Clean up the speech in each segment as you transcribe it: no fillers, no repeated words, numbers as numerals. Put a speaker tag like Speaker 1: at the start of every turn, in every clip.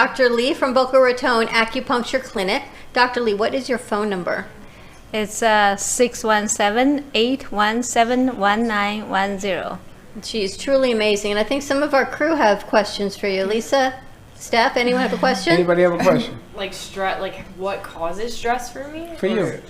Speaker 1: Dr. Lee from Boca Raton Acupuncture Clinic. Dr. Lee, what is your phone number?
Speaker 2: It's 617-817-1910.
Speaker 1: She's truly amazing. And I think some of our crew have questions for you. Lisa, Steph, anyone have a question?
Speaker 3: Anybody have a question?
Speaker 4: Like stress, like what causes stress for me?
Speaker 3: For you.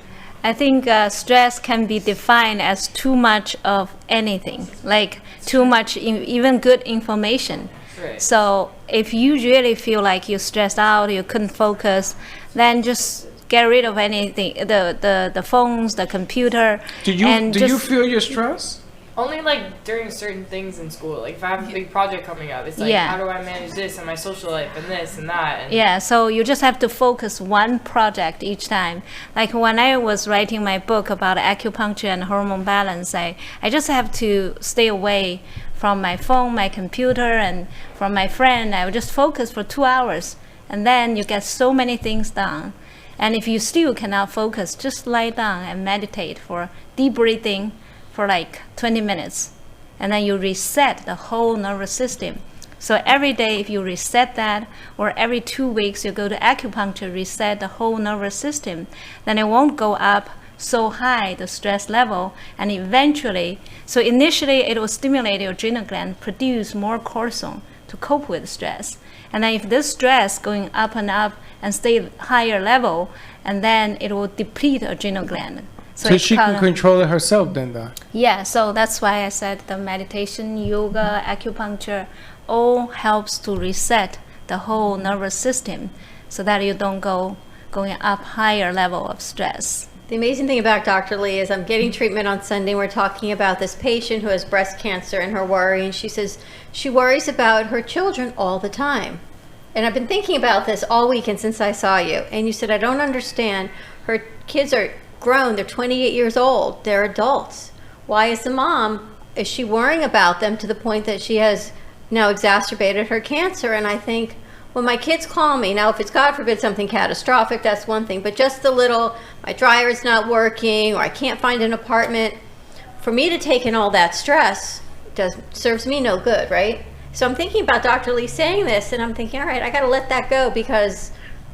Speaker 2: I think stress can be defined as too much of anything, like too much, even good information.
Speaker 4: Right.
Speaker 2: So if you really feel like you're stressed out, you couldn't focus, then just get rid of anything, the phones, the computer.
Speaker 3: Do you feel your stress?
Speaker 4: Only like during certain things in school. Like if I have a big project coming up, it's like how do I manage this and my social life and this and that. And
Speaker 2: so you just have to focus one project each time. Like when I was writing my book about acupuncture and hormone balance, I just have to stay away from my phone, my computer, and from my friend. I would just focus for 2 hours, and then you get so many things done. And if you still cannot focus, just lie down and meditate for deep breathing for like 20 minutes. And then you reset the whole nervous system. So every day, if you reset that, or every 2 weeks you go to acupuncture, reset the whole nervous system, then it won't go up so high, the stress level, and eventually, so initially it will stimulate your adrenal gland, produce more cortisol to cope with stress. And then if this stress going up and stay higher level, and then it will deplete adrenal gland.
Speaker 3: So she can control it herself then, Doc?
Speaker 2: Yeah, so that's why I said the meditation, yoga, acupuncture, all helps to reset the whole nervous system so that you don't going up higher level of stress.
Speaker 1: The amazing thing about Dr. Lee is I'm getting treatment on Sunday. We're talking about this patient who has breast cancer and her worry, and she says she worries about her children all the time. And I've been thinking about this all weekend since I saw you. And you said, I don't understand. Her kids are grown. They're 28 years old. They're adults. Why is the mom, is she worrying about them to the point that she has now exacerbated her cancer? And I think, when my kids call me, now if it's God forbid something catastrophic, that's one thing, but just the little, my dryer's not working, or I can't find an apartment, for me to take in all that stress serves me no good, right? So I'm thinking about Dr. Lee saying this, and I'm thinking, all right, I got to let that go because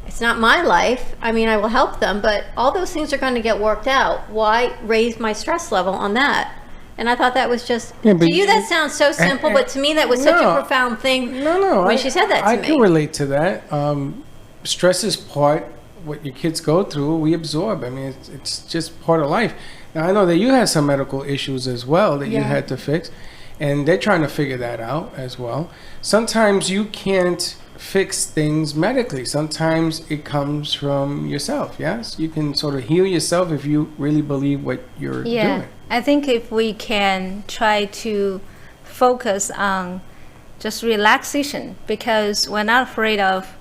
Speaker 1: it's not my life. I mean, I will help them, but all those things are going to get worked out. Why raise my stress level on that? And I thought that was just, to you that sounds so simple, but to me that was such a profound thing when she said that to me.
Speaker 3: I can relate to that. Stress is part what your kids go through, we absorb. I mean, it's just part of life. Now, I know that you had some medical issues as well that you had to fix, and they're trying to figure that out as well. Sometimes you can't fix things medically. Sometimes it comes from yourself, yes? You can sort of heal yourself if you really believe what you're doing.
Speaker 2: I think if we can try to focus on just relaxation, because we're not afraid of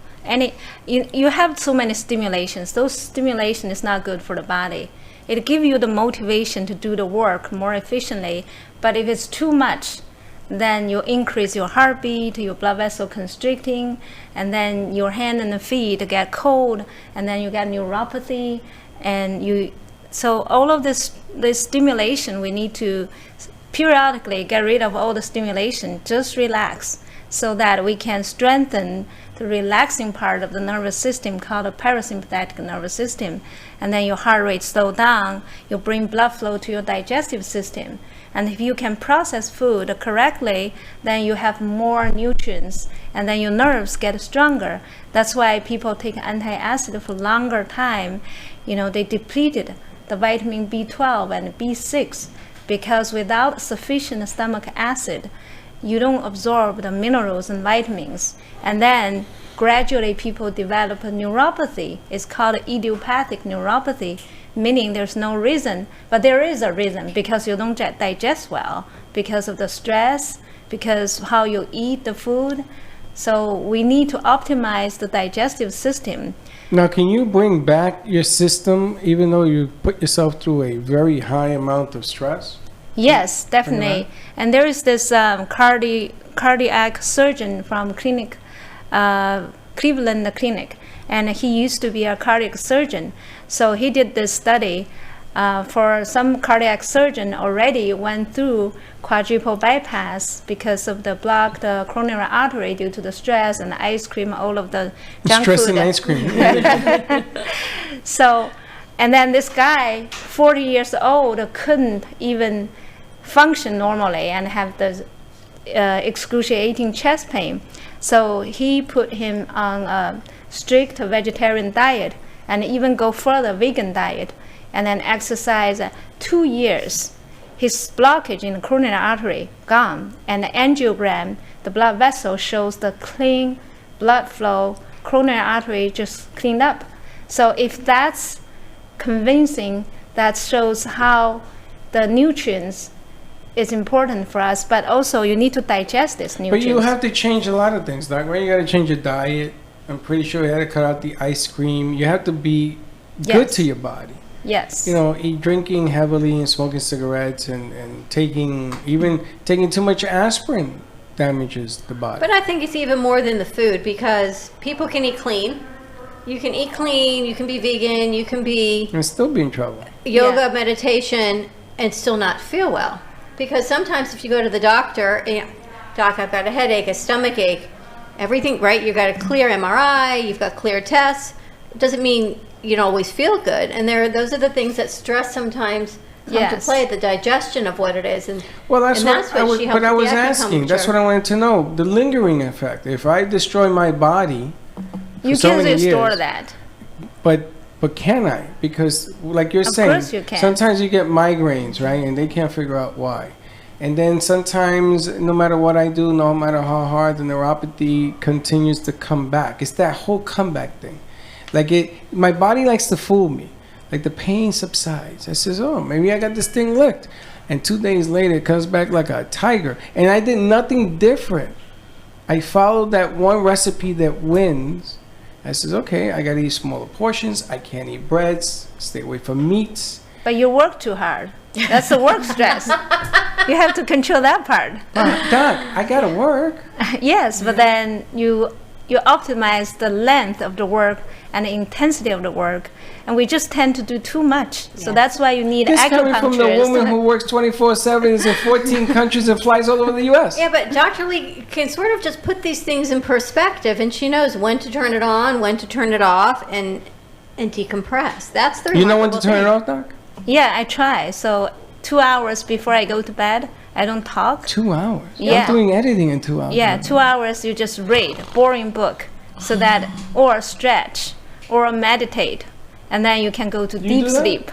Speaker 2: you have so many stimulations. Those stimulation is not good for the body. It gives you the motivation to do the work more efficiently, but if it's too much, then you increase your heartbeat, your blood vessel constricting, and then your hand and the feet get cold, and then you get neuropathy, so all of this stimulation, we need to periodically get rid of all the stimulation, just relax, so that we can strengthen the relaxing part of the nervous system called the parasympathetic nervous system. And then your heart rate slow down, you bring blood flow to your digestive system. And if you can process food correctly, then you have more nutrients, and then your nerves get stronger. That's why people take anti-acid for longer time. They depleted the vitamin B12 and B6, because without sufficient stomach acid, you don't absorb the minerals and vitamins. And then gradually people develop a neuropathy. It's called idiopathic neuropathy, meaning there's no reason, but there is a reason, because you don't digest well, because of the stress, because how you eat the food. So we need to optimize the digestive system.
Speaker 3: Now, can you bring back your system even though you put yourself through a very high amount of stress?
Speaker 2: Yes, definitely. And there is this cardiac surgeon from Cleveland Clinic, and he used to be a cardiac surgeon. So he did this study for some cardiac surgeon already went through quadruple bypass because of the blocked coronary artery due to the stress and the ice cream, all of the junk
Speaker 3: Stress
Speaker 2: food.
Speaker 3: and ice cream.
Speaker 2: So, and then this guy, 40 years old, couldn't even function normally and have the excruciating chest pain. So he put him on a strict vegetarian diet and even go further vegan diet, and then exercise 2 years. His blockage in the coronary artery gone, and the angiogram, the blood vessel shows the clean blood flow, coronary artery just cleaned up. So if that's convincing, that shows how the nutrients is important for us, but also you need to digest this nutrients.
Speaker 3: But you have to change a lot of things, Doc, right? You got to change your diet. I'm pretty sure you got to cut out the ice cream. You have to be good to your body.
Speaker 2: Yes.
Speaker 3: You know, drinking heavily and smoking cigarettes and taking too much aspirin damages the body.
Speaker 1: But I think it's even more than the food, because people can eat clean. You can eat clean, you can be vegan, you can be
Speaker 3: And still be in trouble.
Speaker 1: yoga, meditation, and still not feel well. Because sometimes if you go to the doctor, and, Doc, I've got a headache, a stomach ache, everything, right? You've got a clear MRI, you've got clear tests. It doesn't mean you don't always feel good. And those are the things that stress sometimes come to play, the digestion of what it is. And
Speaker 3: well, that's
Speaker 1: and
Speaker 3: what I was asking. That's what I wanted to know. The lingering effect. If I destroy my body,
Speaker 2: you
Speaker 3: so
Speaker 2: can
Speaker 3: many
Speaker 2: restore
Speaker 3: years,
Speaker 2: that.
Speaker 3: But can I? Because like you're
Speaker 2: Of
Speaker 3: saying,
Speaker 2: course you can.
Speaker 3: sometimes you get migraines, right? And they can't figure out why. And then sometimes, no matter what I do, no matter how hard, the neuropathy continues to come back. It's that whole comeback thing. Like my body likes to fool me. Like the pain subsides. I says, oh, maybe I got this thing licked. And 2 days later, it comes back like a tiger. And I did nothing different. I followed that one recipe that wins. I says, okay, I gotta eat smaller portions. I can't eat breads. Stay away from meats.
Speaker 2: But you work too hard. That's the work stress. You have to control that part.
Speaker 3: Doc, I gotta work.
Speaker 2: Yes, but then you optimize the length of the work and the intensity of the work, and we just tend to do too much. So that's why you need
Speaker 3: This coming
Speaker 2: acupuncture.
Speaker 3: from the woman who works 24/7, is in 14 countries and flies all over the U.S.
Speaker 1: Yeah, but Dr. Lee can sort of just put these things in perspective, and she knows when to turn it on, when to turn it off, and decompress. That's the
Speaker 3: You know when to
Speaker 1: remarkable
Speaker 3: turn it
Speaker 1: thing.
Speaker 3: off, Doc?
Speaker 2: Yeah, I try. So 2 hours before I go to bed, I don't talk.
Speaker 3: 2 hours.
Speaker 2: Yeah.
Speaker 3: I'm doing editing in 2 hours.
Speaker 2: Yeah, 2 hours you just read boring book, so that or stretch or meditate, and then you can go to deep
Speaker 3: do that?
Speaker 2: sleep.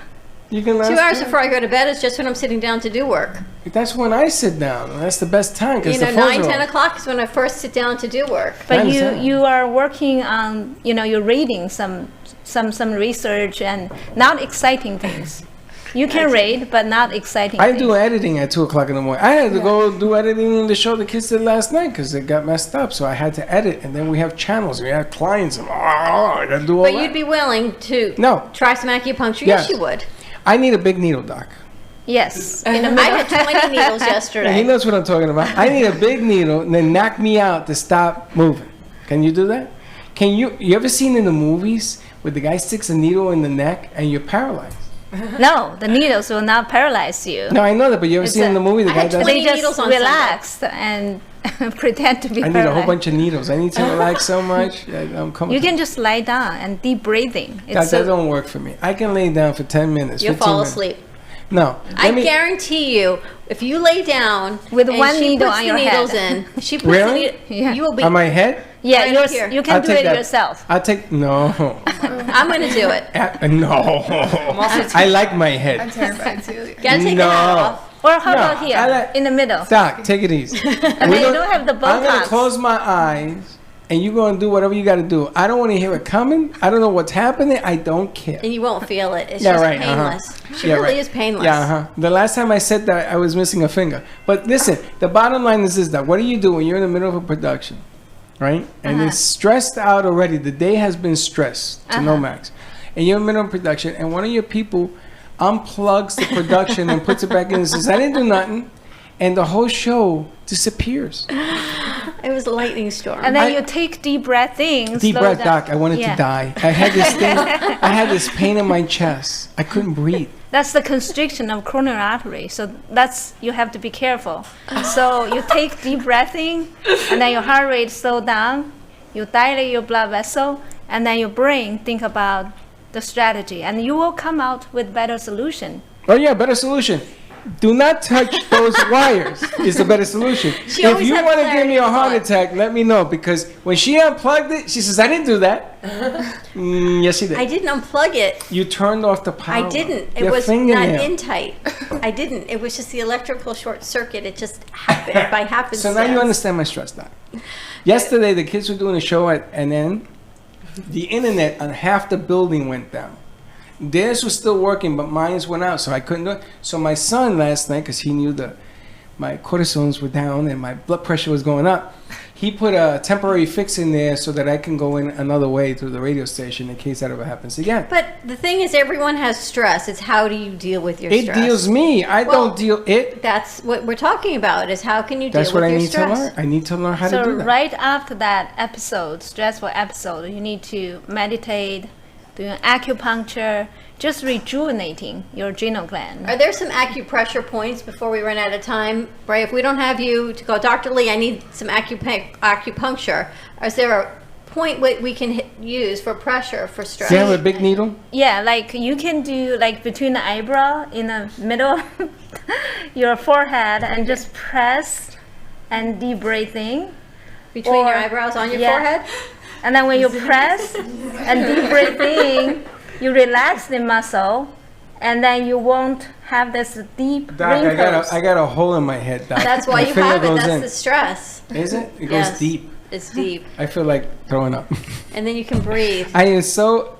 Speaker 3: You can last
Speaker 1: 2 hours
Speaker 3: time?
Speaker 1: before I go to bed is just when I'm sitting down to do work.
Speaker 3: That's when I sit down. That's the best time because
Speaker 1: You
Speaker 3: the
Speaker 1: know,
Speaker 3: phones
Speaker 1: 9,
Speaker 3: are
Speaker 1: 10
Speaker 3: off.
Speaker 1: o'clock is when I first sit down to do work.
Speaker 3: I
Speaker 2: But
Speaker 3: understand.
Speaker 2: you are working on, you're reading some research and not exciting things. You can read, but not exciting
Speaker 3: I
Speaker 2: things.
Speaker 3: do editing at 2 o'clock in the morning. I had to go do editing in the show the kids did last night because it got messed up. So I had to edit, and then we have channels, we have clients, and I got to do all
Speaker 1: But
Speaker 3: that.
Speaker 1: you'd be willing to
Speaker 3: No.
Speaker 1: try some acupuncture?
Speaker 3: Yes.
Speaker 1: Yes, you would.
Speaker 3: I need a big needle, Doc.
Speaker 2: Yes.
Speaker 1: I had 20 needles
Speaker 3: And he
Speaker 1: yesterday.
Speaker 3: knows what I'm talking about. I need a big needle and then knock me out to stop moving. Can you do that? You ever seen in the movies where the guy sticks a needle in the neck and you're paralyzed?
Speaker 2: No, the needles will not paralyze you.
Speaker 3: No, I know that, but you ever
Speaker 2: It's
Speaker 3: seen in the movie the
Speaker 1: I
Speaker 3: guy
Speaker 1: had
Speaker 3: does
Speaker 1: 20
Speaker 2: They just
Speaker 1: needles on
Speaker 2: relax and pretend to be
Speaker 3: I need
Speaker 2: paralyzed.
Speaker 3: a whole bunch of needles. I need to relax so much. I'm coming.
Speaker 2: You can just lie down and deep breathing.
Speaker 3: That don't work for me. I can lay down for 10 minutes.
Speaker 1: You'll
Speaker 3: 15
Speaker 1: fall
Speaker 3: minutes.
Speaker 1: asleep.
Speaker 3: No.
Speaker 1: I guarantee you, if you lay down
Speaker 2: With
Speaker 1: and
Speaker 2: one
Speaker 1: she
Speaker 2: needle
Speaker 1: puts
Speaker 2: on
Speaker 1: the
Speaker 2: your
Speaker 1: needles
Speaker 2: head.
Speaker 1: in, she puts
Speaker 3: Really?
Speaker 1: the needle,
Speaker 2: Yeah.
Speaker 1: you will be.
Speaker 3: On my head?
Speaker 2: Yeah,
Speaker 1: Right
Speaker 2: you're,
Speaker 1: here.
Speaker 2: you can
Speaker 3: I'll
Speaker 2: do
Speaker 3: take
Speaker 2: it
Speaker 3: that.
Speaker 2: yourself.
Speaker 3: I'll take no.
Speaker 1: I'm going to do it.
Speaker 3: No. I like my
Speaker 5: I'm
Speaker 3: head.
Speaker 5: terrified too.
Speaker 1: Gotta take the hat off.
Speaker 2: Or how
Speaker 3: No,
Speaker 2: about here,
Speaker 3: I like-
Speaker 2: in the middle?
Speaker 3: Doc, take it easy.
Speaker 2: And then you don't have the
Speaker 3: I'm gonna
Speaker 2: Botox.
Speaker 3: close my eyes, and you're gonna do whatever you gotta do. I don't want to hear it coming. I don't know what's happening. I don't care.
Speaker 1: And you won't feel it. It's
Speaker 3: Yeah,
Speaker 1: just
Speaker 3: right,
Speaker 1: painless. She
Speaker 3: Yeah,
Speaker 1: really
Speaker 3: right.
Speaker 1: is painless.
Speaker 3: Yeah, The last time I said that, I was missing a finger. But listen, the bottom line is this: that what do you do when you're in the middle of a production, right? And it's stressed out already. The day has been stressed to no max, and you're in the middle of production, and one of your people unplugs the production and puts it back in and says, "I didn't do nothing." and the whole show disappears.
Speaker 1: It was a lightning storm.
Speaker 2: And then you take deep breath in.
Speaker 3: Deep
Speaker 2: slow
Speaker 3: breath,
Speaker 2: down.
Speaker 3: Doc. I wanted to die. I had this thing. I had this pain in my chest. I couldn't breathe.
Speaker 2: That's the constriction of coronary artery. So that's, you have to be careful. So you take deep breath in, and then your heart rate slow down. You dilate your blood vessel, and then your brain think about the strategy, and you will come out with better solution.
Speaker 3: Oh yeah, better solution. Do not touch those wires is the better solution.
Speaker 1: She
Speaker 3: If
Speaker 1: always
Speaker 3: you
Speaker 1: had
Speaker 3: want to give me a
Speaker 1: clarity of
Speaker 3: heart
Speaker 1: thought.
Speaker 3: attack, let me know, because when she unplugged it, she says, I didn't do that. Yes, she did.
Speaker 1: I didn't unplug it.
Speaker 3: You turned off the power.
Speaker 1: I didn't. It
Speaker 3: Your
Speaker 1: was not
Speaker 3: fingernail.
Speaker 1: in tight. I didn't. It was just the electrical short circuit. It just happened by happenstance.
Speaker 3: So now you understand my stress, Doc. Yesterday, the kids were doing a show, and then the internet on half the building went down. Theirs was still working, but mine went out, so I couldn't do it. So my son last night, because he knew my cortisones were down and my blood pressure was going up, he put a temporary fix in there so that I can go in another way through the radio station in case that ever happens again.
Speaker 1: But the thing is, everyone has stress. It's how do you deal with your
Speaker 3: It
Speaker 1: stress?
Speaker 3: deals me. I
Speaker 1: Well,
Speaker 3: don't deal it.
Speaker 1: That's what we're talking about. Is how can you deal
Speaker 3: That's what
Speaker 1: with
Speaker 3: I
Speaker 1: your
Speaker 3: need
Speaker 1: stress?
Speaker 3: to learn. I need to learn how to
Speaker 2: So
Speaker 3: do that.
Speaker 2: right after that episode, stressful episode, you need to meditate, doing acupuncture, just rejuvenating your adrenal gland.
Speaker 1: Are there some acupressure points before we run out of time, Bray? If we don't have you to go, Dr. Lee, I need some acupuncture. Is there a point we can use for pressure for stress?
Speaker 3: Do you have a big needle?
Speaker 2: Yeah, like you can do like between the eyebrow in the middle of your forehead and just press and deep breathing.
Speaker 1: Between your
Speaker 2: or-
Speaker 1: eyebrows on your
Speaker 2: yeah.
Speaker 1: forehead?
Speaker 2: And then when you press and deep breathe in, you relax the muscle, and then you won't have this deep
Speaker 3: Doc,
Speaker 2: wrinkles.
Speaker 3: I got a hole in my head, Doc.
Speaker 1: That's why
Speaker 3: My
Speaker 1: you
Speaker 3: finger
Speaker 1: have it.
Speaker 3: goes
Speaker 1: That's
Speaker 3: in.
Speaker 1: the stress.
Speaker 3: Is it? It
Speaker 1: Yes.
Speaker 3: goes deep.
Speaker 1: It's deep.
Speaker 3: I feel like throwing up.
Speaker 1: And then you can breathe.
Speaker 3: I am so.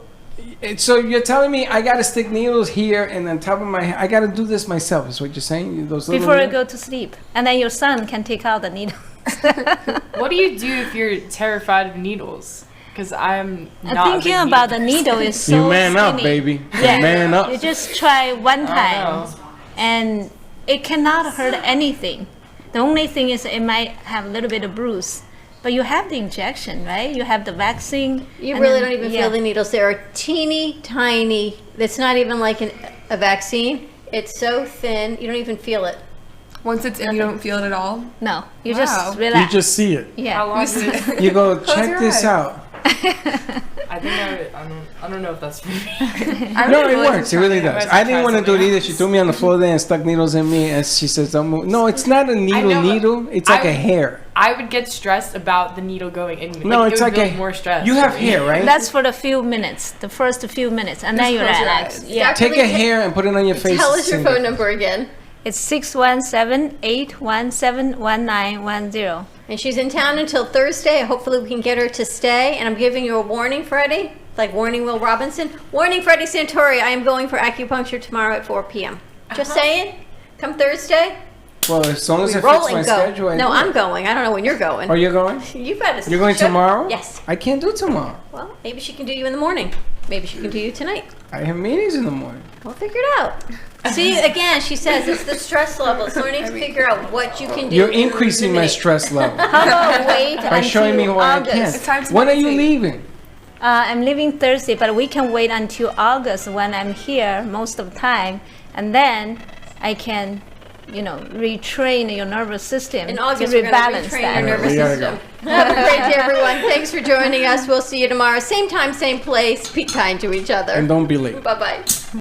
Speaker 3: So you're telling me I gotta stick needles here and on top of my head? I gotta do this myself. Is what you're saying? Those little
Speaker 2: before you
Speaker 3: needles?
Speaker 2: go to sleep, and then your son can take out the needle.
Speaker 4: What do you do if you're terrified of needles? Because I'm
Speaker 2: And
Speaker 4: not.
Speaker 2: thinking about the needle is so
Speaker 3: You man up,
Speaker 2: skinny.
Speaker 3: baby.
Speaker 2: Yeah.
Speaker 3: Man up.
Speaker 2: You just try one time,
Speaker 4: know.
Speaker 2: and it cannot hurt anything. The only thing is it might have a little bit of bruise, but you have the injection, right? You have the vaccine.
Speaker 1: You
Speaker 2: and
Speaker 1: really
Speaker 2: then-
Speaker 1: don't even
Speaker 2: yeah.
Speaker 1: feel the needles. They are teeny tiny. It's not even like a vaccine. It's so thin, you don't even feel it.
Speaker 5: Once it's in, you don't feel it at all.
Speaker 2: No, you
Speaker 5: Wow.
Speaker 2: just
Speaker 3: You
Speaker 2: relax.
Speaker 3: just see it.
Speaker 2: yeah.
Speaker 4: How long is it?
Speaker 3: You go
Speaker 5: Close
Speaker 3: check
Speaker 5: your
Speaker 3: this
Speaker 5: eyes.
Speaker 3: out.
Speaker 4: I think I don't know if that's for me.
Speaker 5: I
Speaker 3: No,
Speaker 5: really
Speaker 3: it
Speaker 5: like
Speaker 3: works. It really
Speaker 5: trying
Speaker 3: does.
Speaker 4: Otherwise,
Speaker 3: I
Speaker 4: I
Speaker 3: didn't
Speaker 4: try
Speaker 3: want to do it
Speaker 4: something
Speaker 3: either.
Speaker 4: else.
Speaker 3: She threw me on the floor there and stuck needles in me, and she says, "Don't move." No, it's not a needle.
Speaker 4: know, but
Speaker 3: Needle. It's like
Speaker 4: I-
Speaker 3: a hair.
Speaker 4: I would get stressed about the needle going in me.
Speaker 3: No,
Speaker 4: it
Speaker 3: it's
Speaker 4: would
Speaker 3: like a
Speaker 4: build more stress.
Speaker 3: You have
Speaker 4: for me.
Speaker 3: hair, right?
Speaker 2: That's for the few minutes, the first few minutes, and then you
Speaker 5: close your
Speaker 2: relax.
Speaker 5: eyes.
Speaker 2: Yeah.
Speaker 1: Dr.
Speaker 3: Take a hair and put it on your face.
Speaker 1: Tell us your
Speaker 3: Sing
Speaker 1: phone
Speaker 3: it.
Speaker 1: number again.
Speaker 2: It's 617-817-1910.
Speaker 1: And she's in town until Thursday. Hopefully we can get her to stay. And I'm giving you a warning, Freddie. Like warning Will Robinson. Warning, Freddie Santori. I am going for acupuncture tomorrow at 4 p.m. Just saying. Come Thursday.
Speaker 3: Well, as long as
Speaker 1: We
Speaker 3: it
Speaker 1: roll
Speaker 3: fits my
Speaker 1: and go.
Speaker 3: schedule. I
Speaker 1: No,
Speaker 3: do
Speaker 1: I'm
Speaker 3: it.
Speaker 1: going. I don't know when you're going.
Speaker 3: Are you going?
Speaker 1: You've got to.
Speaker 3: You're going
Speaker 1: should-
Speaker 3: tomorrow?
Speaker 1: Yes.
Speaker 3: I can't do tomorrow.
Speaker 1: Well, maybe she can do you in the morning. Maybe she can do you tonight.
Speaker 3: I have meetings in the morning.
Speaker 1: We'll figure it out. See, again, she says it's the stress level. So learning to figure out what you can do.
Speaker 3: You're
Speaker 1: to
Speaker 3: increasing my
Speaker 1: eliminate-
Speaker 3: stress level
Speaker 2: How about wait
Speaker 3: by
Speaker 2: until
Speaker 3: showing me why
Speaker 2: August?
Speaker 3: I
Speaker 5: It's time
Speaker 3: can.
Speaker 5: to
Speaker 3: When are you
Speaker 5: meditate.
Speaker 3: leaving?
Speaker 2: I'm leaving Thursday, but we can wait until August when I'm here most of the time, and then I can, retrain your nervous system
Speaker 1: In
Speaker 2: to
Speaker 1: August, we're going to
Speaker 2: rebalance
Speaker 1: retrain
Speaker 2: that.
Speaker 1: your nervous
Speaker 3: We gotta
Speaker 1: system. Have a great day, everyone. Thanks for joining us. We'll see you tomorrow. Same time, same place. Be kind to each other.
Speaker 3: And don't be late.
Speaker 1: Bye-bye.